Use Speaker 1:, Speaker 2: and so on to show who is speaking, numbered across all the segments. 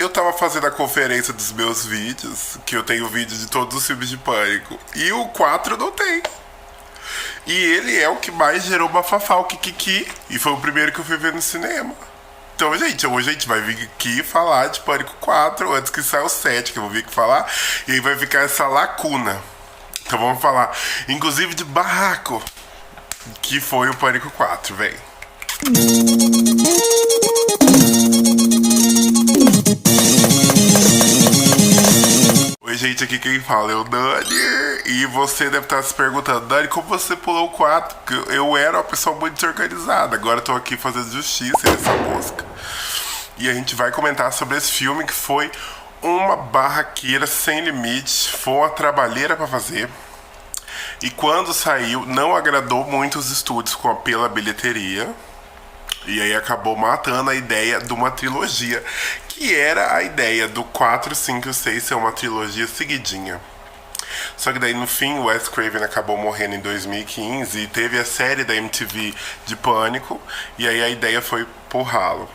Speaker 1: eu tava fazendo a conferência dos meus vídeos, que eu tenho vídeo de todos os filmes de Pânico, e o 4 não tem. E ele é o que mais gerou bafafá, o Kikiki, e foi o primeiro que eu fui ver no cinema. Então, gente, hoje a gente vai vir aqui falar de Pânico 4 antes que saia o 7, que eu vou vir aqui falar, e aí vai ficar essa lacuna. Então vamos falar, inclusive, de Barraco, que foi o Pânico 4, vem. Oi, gente, aqui quem fala é o Dani. E você deve estar se perguntando, Dani, como você pulou o 4? Porque eu era uma pessoa muito desorganizada. Agora eu tô aqui fazendo justiça nessa mosca. E a gente vai comentar sobre esse filme que foi uma barraqueira sem limite. Foi uma trabalheira pra fazer. E quando saiu, não agradou muito os estúdios pela bilheteria. E aí acabou matando a ideia de uma trilogia, que era a ideia do 4, 5 e 6 ser uma trilogia seguidinha. Só que daí no fim o Wes Craven acabou morrendo em 2015 e teve a série da MTV de Pânico, e aí a ideia foi pro ralo.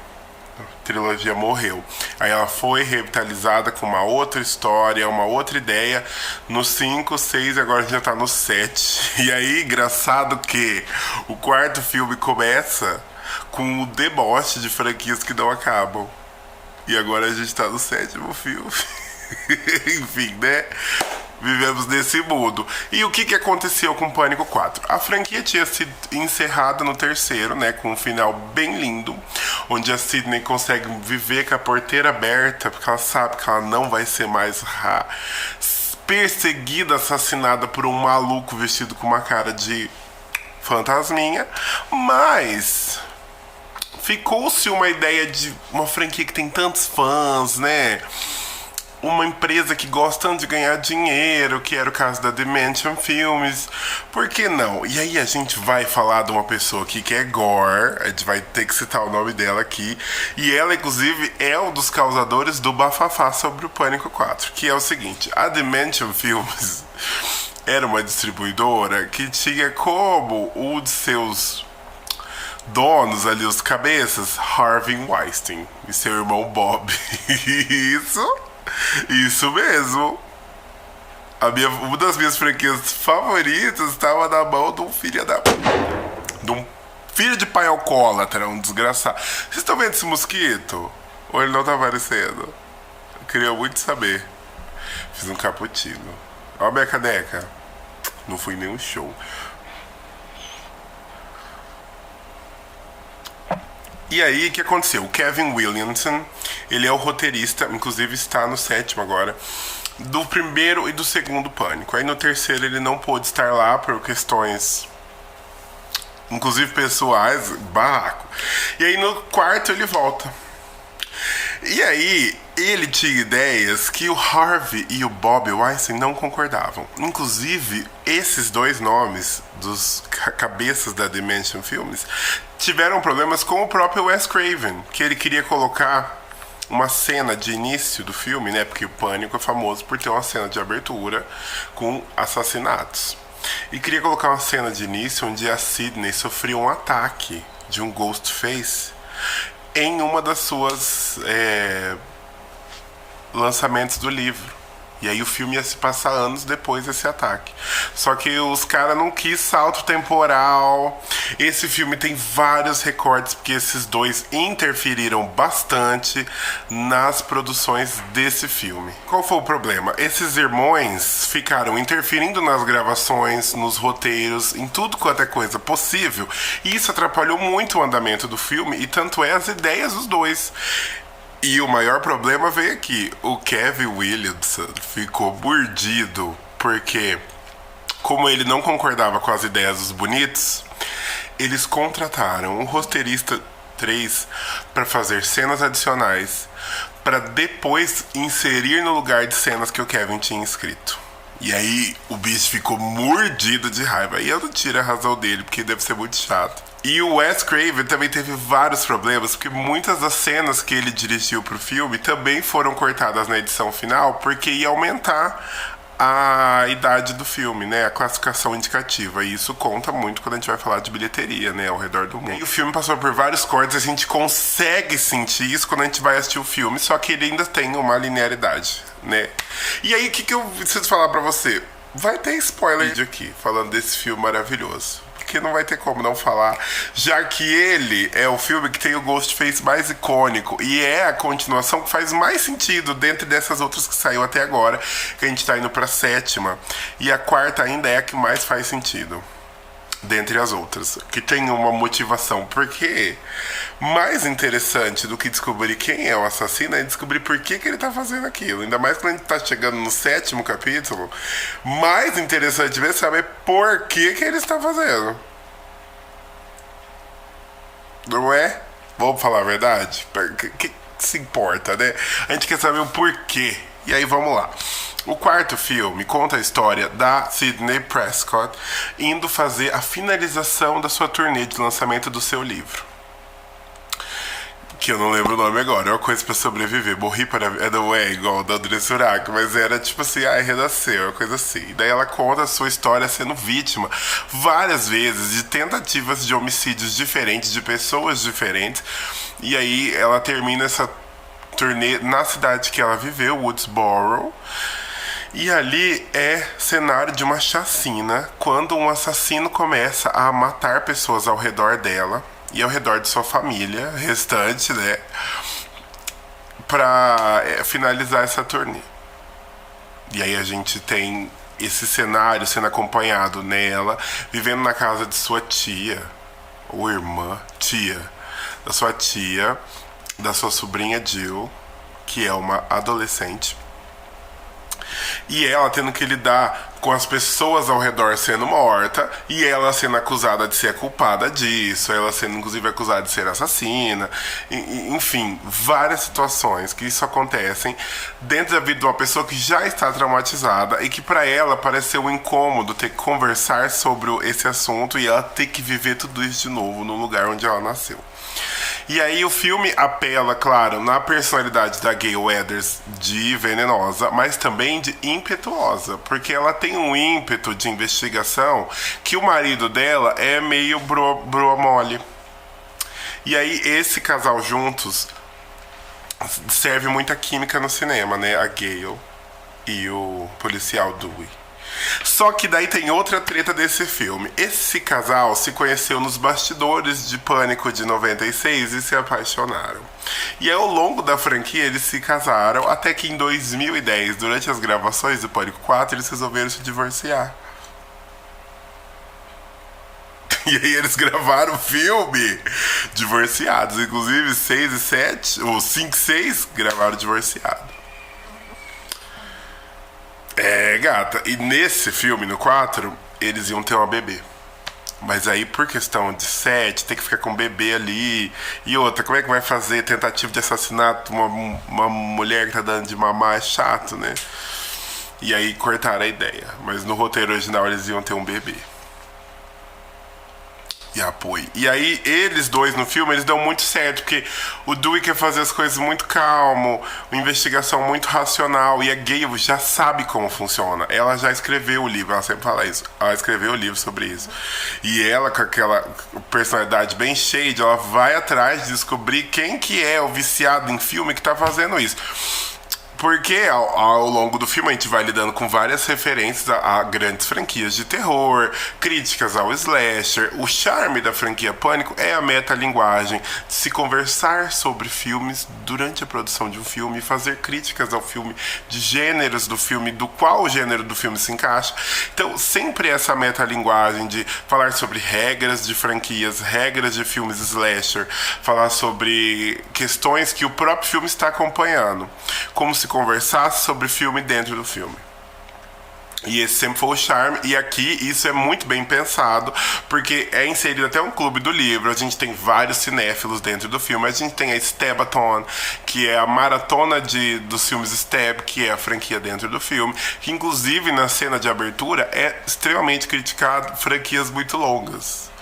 Speaker 1: A trilogia morreu. Aí ela foi revitalizada com uma outra história, uma outra ideia no 5, 6 e agora a gente já tá no 7. E aí, engraçado que o quarto filme começa com o deboche de franquias que não acabam. E agora a gente tá no 7º filme. Enfim, né? Vivemos nesse mundo. E o que aconteceu com Pânico 4? A franquia tinha sido encerrada no 3º, né? Com um final bem lindo, onde a Sidney consegue viver com a porteira aberta, porque ela sabe que ela não vai ser mais perseguida, assassinada por um maluco vestido com uma cara de fantasminha. Mas ficou-se uma ideia de uma franquia que tem tantos fãs, né? Uma empresa que gosta tanto de ganhar dinheiro, que era o caso da Dimension Filmes. Por que não? E aí a gente vai falar de uma pessoa aqui que é Gore, a gente vai ter que citar o nome dela aqui. E ela, inclusive, é um dos causadores do bafafá sobre o Pânico 4, que é o seguinte: a Dimension Filmes era uma distribuidora que tinha como um de seus donos ali, os cabeças, Harvey Weinstein e seu irmão Bob. Isso mesmo. Uma das minhas franquias favoritas estava na mão de um filho de pai alcoólatra, um desgraçado. Vocês estão vendo esse mosquito? Ou ele não tá aparecendo? Eu queria muito saber. Fiz um cappuccino. Olha a minha caneca. Não fui em nenhum show. E aí, o que aconteceu? O Kevin Williamson, ele é o roteirista, inclusive está no 7º agora, do primeiro e do segundo Pânico. Aí no 3º ele não pôde estar lá por questões, inclusive pessoais, barraco. E aí no 4º ele volta. E aí, ele tinha ideias que o Harvey e o Bob Weinstein não concordavam. Inclusive, esses dois nomes dos cabeças da Dimension Filmes tiveram problemas com o próprio Wes Craven, que ele queria colocar uma cena de início do filme, né? Porque o Pânico é famoso por ter uma cena de abertura com assassinatos. E queria colocar uma cena de início onde a Sidney sofreu um ataque de um Ghostface em uma das suas lançamentos do livro. E aí o filme ia se passar anos depois desse ataque. Só que os caras não quis salto temporal. Esse filme tem vários recortes, porque esses dois interferiram bastante nas produções desse filme. Qual foi o problema? Esses irmãos ficaram interferindo nas gravações, nos roteiros, em tudo quanto é coisa possível. E isso atrapalhou muito o andamento do filme, e tanto é as ideias dos dois. E o maior problema veio aqui. O Kevin Williamson ficou mordido, porque como ele não concordava com as ideias dos bonitos, eles contrataram um roteirista 3 para fazer cenas adicionais, para depois inserir no lugar de cenas que o Kevin tinha escrito. E aí o bicho ficou mordido de raiva. E eu não tiro a razão dele, porque deve ser muito chato. E o Wes Craven também teve vários problemas, porque muitas das cenas que ele dirigiu pro filme também foram cortadas na edição final, porque ia aumentar a idade do filme, né? A classificação indicativa. E isso conta muito quando a gente vai falar de bilheteria, né? Ao redor do mundo. E o filme passou por vários cortes, a gente consegue sentir isso quando a gente vai assistir o filme, só que ele ainda tem uma linearidade, né? E aí, o que eu preciso falar pra você? Vai ter spoiler aqui, falando desse filme maravilhoso. Porque não vai ter como não falar, já que ele é o filme que tem o Ghostface mais icônico e é a continuação que faz mais sentido dentre dessas outras que saiu até agora, que a gente tá indo pra sétima, e a quarta ainda é a que mais faz sentido dentre as outras, que tem uma motivação. Porque mais interessante do que descobrir quem é o assassino é descobrir por que ele tá fazendo aquilo. Ainda mais quando a gente tá chegando no sétimo capítulo, mais interessante mesmo saber por que ele está fazendo. Não é? Vamos falar a verdade? Que se importa, né? A gente quer saber o porquê. E aí vamos lá. O quarto filme conta a história da Sidney Prescott indo fazer a finalização da sua turnê de lançamento do seu livro. Que eu não lembro o nome agora, é uma coisa pra sobreviver. Morri para... Não é igual da André Surak, mas era tipo assim, renasceu, uma coisa assim. E daí ela conta a sua história sendo vítima várias vezes de tentativas de homicídios diferentes, de pessoas diferentes. E aí ela termina essa turnê na cidade que ela viveu, Woodsboro. E ali é cenário de uma chacina, quando um assassino começa a matar pessoas ao redor dela e ao redor de sua família restante, né? Pra finalizar essa turnê. E aí a gente tem esse cenário sendo acompanhado nela, vivendo na casa de sua tia, ou irmã, da sua tia, da sua sobrinha Jill, que é uma adolescente. E ela tendo que lidar com as pessoas ao redor sendo morta, e ela sendo acusada de ser a culpada disso, ela sendo inclusive acusada de ser assassina, enfim, várias situações que isso acontecem dentro da vida de uma pessoa que já está traumatizada e que para ela pareceu um incômodo ter que conversar sobre esse assunto e ela ter que viver tudo isso de novo no lugar onde ela nasceu. E aí o filme apela, claro, na personalidade da Gale Weathers de venenosa, mas também de impetuosa, porque ela tem um ímpeto de investigação que o marido dela é meio broa mole. E aí esse casal juntos serve muita química no cinema, né? A Gale e o policial Dewey. Só que daí tem outra treta desse filme. Esse casal se conheceu nos bastidores de Pânico de 96 e se apaixonaram. E ao longo da franquia eles se casaram, até que em 2010, durante as gravações do Pânico 4, eles resolveram se divorciar. E aí eles gravaram o filme divorciados. Inclusive 6 e 7, ou 5 e 6, gravaram divorciado. Gata, e nesse filme, no 4, eles iam ter uma bebê. Mas aí, por questão de set, tem que ficar com o bebê ali. E outra, como é que vai fazer tentativa de assassinato uma mulher que tá dando de mamar? É chato, né? E aí cortaram a ideia. Mas no roteiro original eles iam ter um bebê. E apoio. E aí, eles dois no filme, eles dão muito certo, porque o Dewey quer fazer as coisas muito calmo, uma investigação muito racional, e a Gale já sabe como funciona. Ela já escreveu o livro, ela sempre fala isso. Ela escreveu o livro sobre isso. E ela, com aquela personalidade bem shade, ela vai atrás de descobrir quem que é o viciado em filme que tá fazendo isso. Porque ao longo do filme a gente vai lidando com várias referências a grandes franquias de terror, críticas ao slasher. O charme da franquia Pânico é a metalinguagem, de se conversar sobre filmes durante a produção de um filme, fazer críticas ao filme, de gêneros do filme, do qual o gênero do filme se encaixa. Então sempre essa metalinguagem de falar sobre regras de franquias, regras de filmes slasher, falar sobre questões que o próprio filme está acompanhando, como se conversasse sobre filme dentro do filme. E esse sempre foi o charme, e aqui isso é muito bem pensado, porque é inserido até um clube do livro, a gente tem vários cinéfilos dentro do filme, a gente tem a Stabathon, que é a maratona dos filmes Stab, que é a franquia dentro do filme, que inclusive na cena de abertura é extremamente criticado franquias muito longas.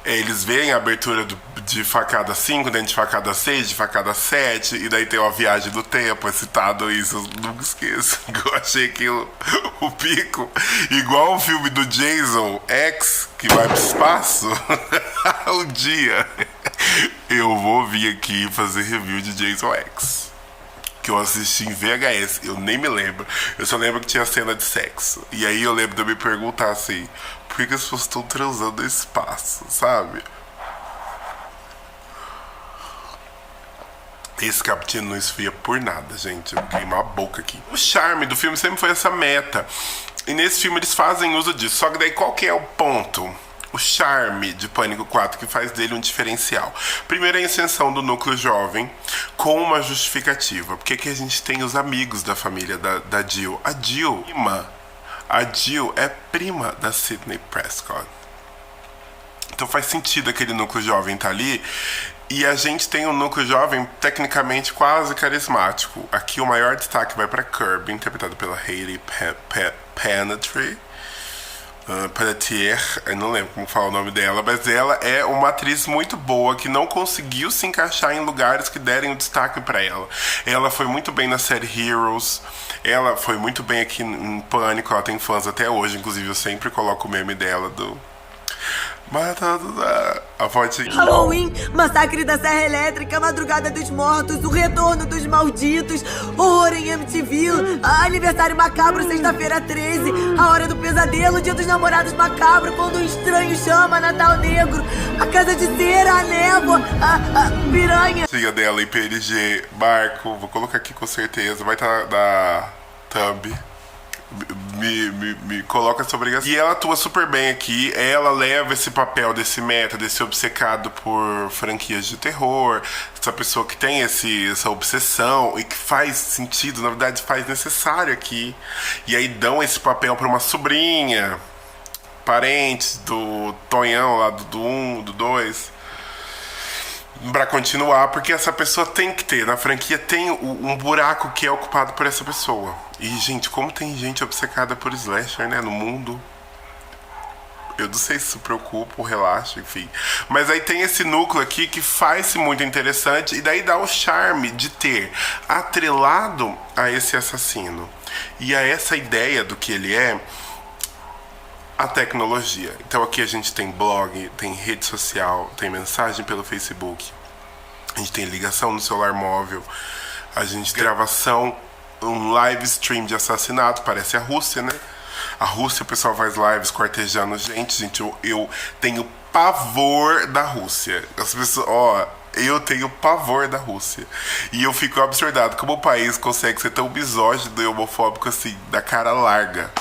Speaker 1: Eles veem a abertura de facada 5, dentro de facada 6, de facada 7, e daí tem uma viagem do tempo, é citado isso, eu nunca esqueço. Eu achei aquilo o pico. Igual o filme do Jason X, que vai pro espaço. Um dia eu vou vir aqui fazer review de Jason X, que eu assisti em VHS, eu nem me lembro. Eu só lembro que tinha cena de sexo. E aí eu lembro de eu me perguntar assim, por que as pessoas estão transando no espaço, sabe? Esse cappuccino não esfria por nada, gente. Eu queimei a boca aqui. O charme do filme sempre foi essa meta. E nesse filme eles fazem uso disso. Só que daí qual que é o ponto? O charme de Pânico 4 que faz dele um diferencial. Primeiro, a ascensão do núcleo jovem com uma justificativa. Porque aqui a gente tem os amigos da família da Jill. A Jill é prima da Sidney Prescott. Então faz sentido aquele núcleo jovem estar ali. E a gente tem um núcleo jovem tecnicamente quase carismático. Aqui o maior destaque vai para Kirby, interpretado pela Hayley Panettiere, eu não lembro como fala o nome dela, mas ela é uma atriz muito boa que não conseguiu se encaixar em lugares que derem o destaque para ela. Ela foi muito bem na série Heroes, ela foi muito bem aqui em Pânico, ela tem fãs até hoje, inclusive eu sempre coloco o meme dela do... A fotinha.
Speaker 2: Halloween, massacre da Serra Elétrica, Madrugada dos Mortos, o retorno dos malditos, horror em MTV, aniversário macabro, sexta-feira 13, a hora do pesadelo, dia dos namorados macabro, quando um estranho chama, Natal Negro, a casa de cera, a névoa, a piranha.
Speaker 1: Tinha dela em PNG, Marco, vou colocar aqui com certeza, vai estar na thumb. Me coloca essa obrigação. E ela atua super bem aqui. Ela leva esse papel desse meta, desse obcecado por franquias de terror, essa pessoa que tem essa obsessão e que faz sentido, na verdade faz necessário aqui. E aí dão esse papel para uma sobrinha, parente do Tonhão lá do 1, do 2, pra continuar, porque essa pessoa tem que ter, na franquia tem um buraco que é ocupado por essa pessoa. E, gente, como tem gente obcecada por slasher, né, no mundo. Eu não sei se isso preocupa ou relaxa, enfim. Mas aí tem esse núcleo aqui que faz-se muito interessante e daí dá o charme de ter atrelado a esse assassino e a essa ideia do que ele é, a tecnologia. Então aqui a gente tem blog, tem rede social, tem mensagem pelo Facebook, a gente tem ligação no celular móvel, a gente tem gravação, um live stream de assassinato, parece a Rússia, né? A Rússia, o pessoal faz lives cortejando gente, eu tenho pavor da Rússia. As pessoas, eu tenho pavor da Rússia. E eu fico absurdado como o país consegue ser tão misógino e homofóbico assim, da cara larga.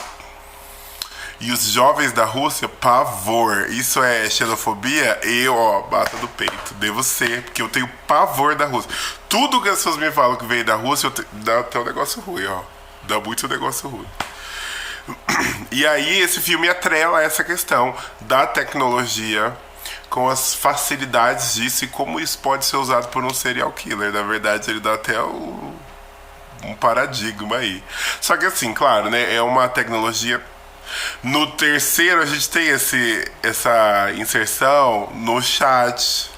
Speaker 1: E os jovens da Rússia, pavor. Isso é xenofobia? Eu, bata do peito. Devo ser, porque eu tenho pavor da Rússia. Tudo que as pessoas me falam que veio da Rússia, dá até um negócio ruim, ó. Dá muito negócio ruim. E aí esse filme atrela essa questão da tecnologia com as facilidades disso e como isso pode ser usado por um serial killer. Na verdade, ele dá até um paradigma aí. Só que assim, claro, né, é uma tecnologia... No terceiro a gente tem essa inserção no chat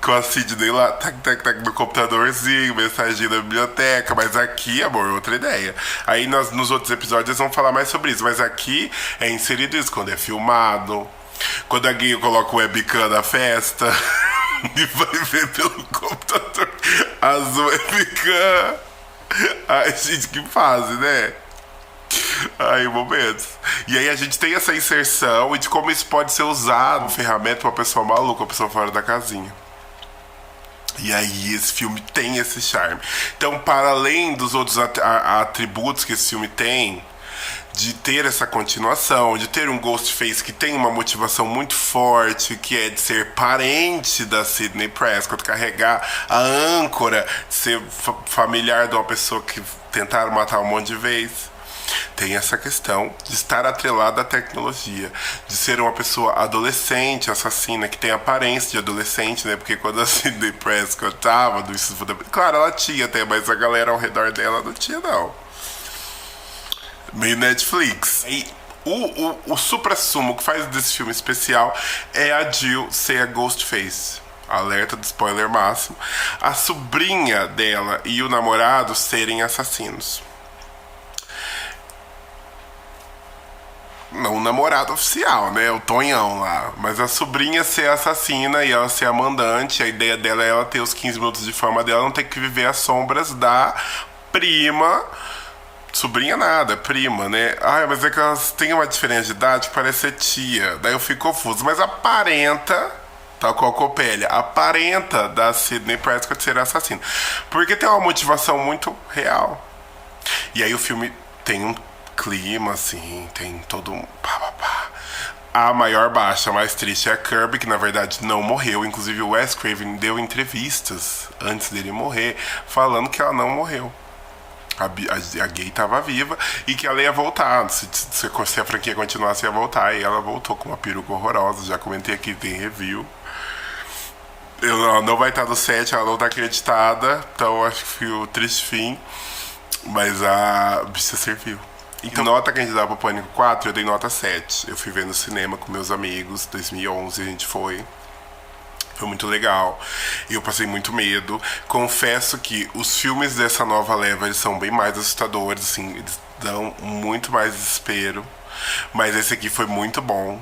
Speaker 1: com a Sidney lá, tac, no computadorzinho, mensagem da biblioteca. Mas aqui, amor, outra ideia. Aí nos outros episódios eles vão falar mais sobre isso. Mas aqui é inserido isso quando é filmado, quando alguém coloca o webcam na festa e vai ver pelo computador as webcam. Ai, gente, que fase, né? Ai, momentos. E aí a gente tem essa inserção e de como isso pode ser usado como ferramenta pra uma pessoa maluca, uma pessoa fora da casinha. E aí esse filme tem esse charme. Então, para além dos outros atributos que esse filme tem, de ter essa continuação, de ter um Ghostface que tem uma motivação muito forte, que é de ser parente da Sidney Prescott, carregar a âncora, de ser familiar de uma pessoa que tentaram matar um monte de vezes. Tem essa questão de estar atrelada à tecnologia, de ser uma pessoa adolescente, assassina, que tem aparência de adolescente, né? Porque quando a Sidney Prescott tava do ensino fundamental, claro, ela tinha até, mas a galera ao redor dela não tinha, não. Meio Netflix. E O supra-sumo que faz desse filme especial é a Jill ser a Ghostface. Alerta de spoiler máximo. A sobrinha dela e o namorado serem assassinos. Não o namorado oficial, né? O Tonhão lá. Mas a sobrinha ser assassina e ela ser a mandante. A ideia dela é ela ter os 15 minutos de fama dela, não ter que viver as sombras da prima. Sobrinha nada, prima, né? Ai, mas é que elas têm uma diferença de idade que parece ser tia. Daí eu fico confuso. Mas aparenta, tal qual Copélia, aparenta da Sidney Prescott ser assassina. Porque tem uma motivação muito real. E aí o filme tem um clima, assim, tem todo um pá. A maior baixa, a mais triste é a Kirby, que na verdade não morreu. Inclusive o Wes Craven deu entrevistas antes dele morrer, falando que ela não morreu. A gay tava viva e que ela ia voltar. Se a franquia continuasse, ia voltar. E ela voltou com uma peruca horrorosa. Já comentei aqui, tem review. Ela não vai estar no set, ela não tá acreditada. Então acho que foi o triste fim. Mas a bicha serviu. Então, nota que a gente dá pro Pânico 4, eu dei nota 7. Eu fui ver no cinema com meus amigos, 2011 a gente foi. Foi muito legal. E eu passei muito medo. Confesso que os filmes dessa nova leva, eles são bem mais assustadores, assim, eles dão muito mais desespero. Mas esse aqui foi muito bom.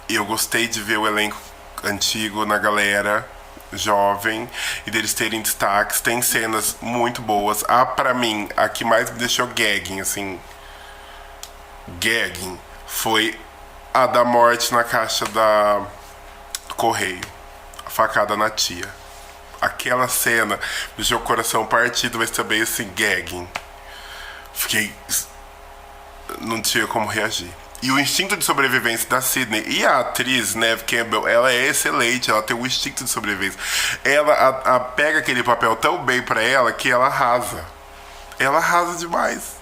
Speaker 1: E eu gostei de ver o elenco antigo na galera jovem e deles terem destaques. Tem cenas muito boas. Pra mim, a que mais me deixou gagging, assim, gagging, foi a da morte na caixa do correio. A facada na tia. Aquela cena me deixou o coração partido, mas também assim, gagging. Fiquei... não tinha como reagir. E o instinto de sobrevivência da Sidney e a atriz Neve Campbell, ela é excelente, ela tem um instinto de sobrevivência. Ela pega aquele papel tão bem pra ela que ela arrasa. Ela arrasa demais.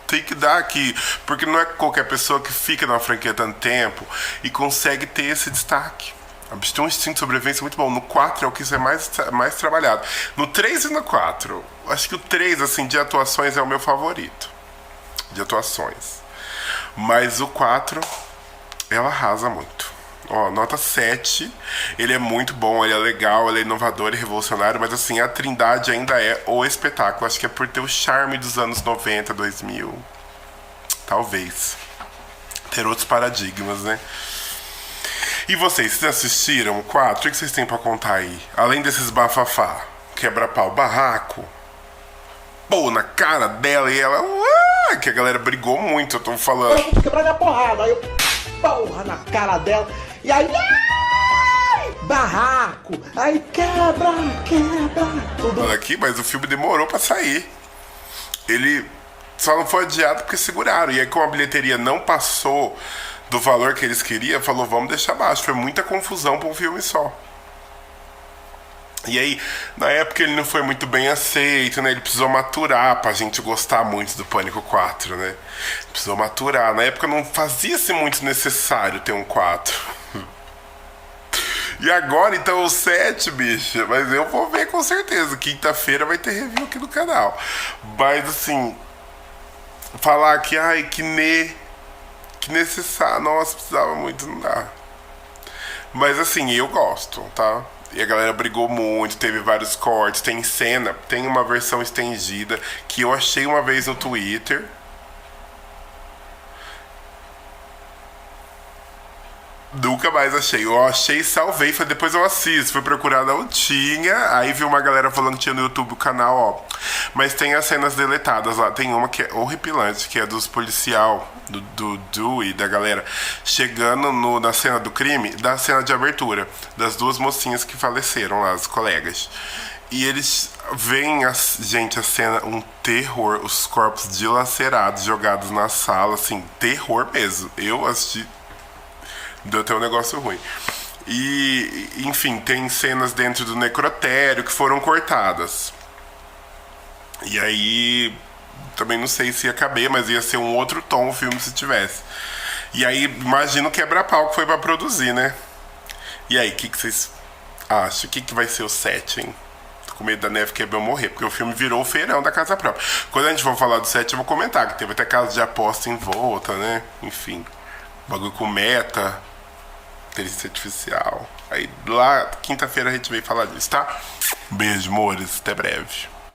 Speaker 1: Tem que dar aqui, porque não é qualquer pessoa que fica numa franquia tanto tempo e consegue ter esse destaque. A bicha tem um instinto de sobrevivência muito bom. No 4 é o que isso é mais trabalhado. No 3 e no 4, acho que o 3, assim, de atuações é o meu favorito. De atuações. Mas o 4, ela arrasa muito. Ó, nota 7. Ele é muito bom, ele é legal, ele é inovador e revolucionário, mas assim, a Trindade ainda é o espetáculo. Acho que é por ter o charme dos anos 90, 2000. Talvez. Ter outros paradigmas, né? E vocês assistiram o 4? O que vocês têm pra contar aí? Além desses bafafá, quebra-pau, barraco, pô na cara dela e ela... que a galera brigou muito, eu tô falando.
Speaker 3: Eu vou quebrar minha porrada, aí eu... porra na cara dela. E aí... barraco. Aí quebra. Tudo.
Speaker 1: Olha aqui, mas o filme demorou pra sair. Ele só não foi adiado porque seguraram. E aí, como a bilheteria não passou do valor que eles queriam, falou, vamos deixar baixo. Foi muita confusão pra um filme só. E aí, na época ele não foi muito bem aceito, né? Ele precisou maturar pra gente gostar muito do Pânico 4, né? Precisou maturar. Na época não fazia-se muito necessário ter um 4. E agora, então, o 7, bicha. Mas eu vou ver com certeza. Quinta-feira vai ter review aqui no canal. Mas, assim... falar que, ai, que necessário. Nossa, precisava muito, não dá. Mas, assim, eu gosto, tá? E a galera brigou muito, teve vários cortes, tem cena, tem uma versão estendida que eu achei uma vez no Twitter. Nunca mais achei. Eu achei e salvei, foi depois eu assisto. Fui procurar, não tinha. Aí vi uma galera falando que tinha no YouTube o canal, ó. Mas tem as cenas deletadas lá. Tem uma que é horripilante, que é dos policial, do Dewey, da galera, chegando na cena do crime, da cena de abertura, das duas mocinhas que faleceram lá, as colegas. E eles veem, gente, a cena, um terror, os corpos dilacerados, jogados na sala, assim, terror mesmo. Eu assisti... deu até um negócio ruim. E, enfim, tem cenas dentro do necrotério que foram cortadas. E aí, também não sei se ia caber, mas ia ser um outro tom o filme se tivesse. E aí, imagina o quebra-pau que foi pra produzir, né? E aí, o que vocês acham? O que vai ser o 7, hein? Tô com medo da Neve Campbell morrer, porque o filme virou o feirão da casa própria. Quando a gente for falar do 7, eu vou comentar, que teve até caso de aposta em volta, né? Enfim... bagulho com meta, inteligência artificial. Aí lá, quinta-feira a gente vem falar disso, tá? Beijo, amores. Até breve.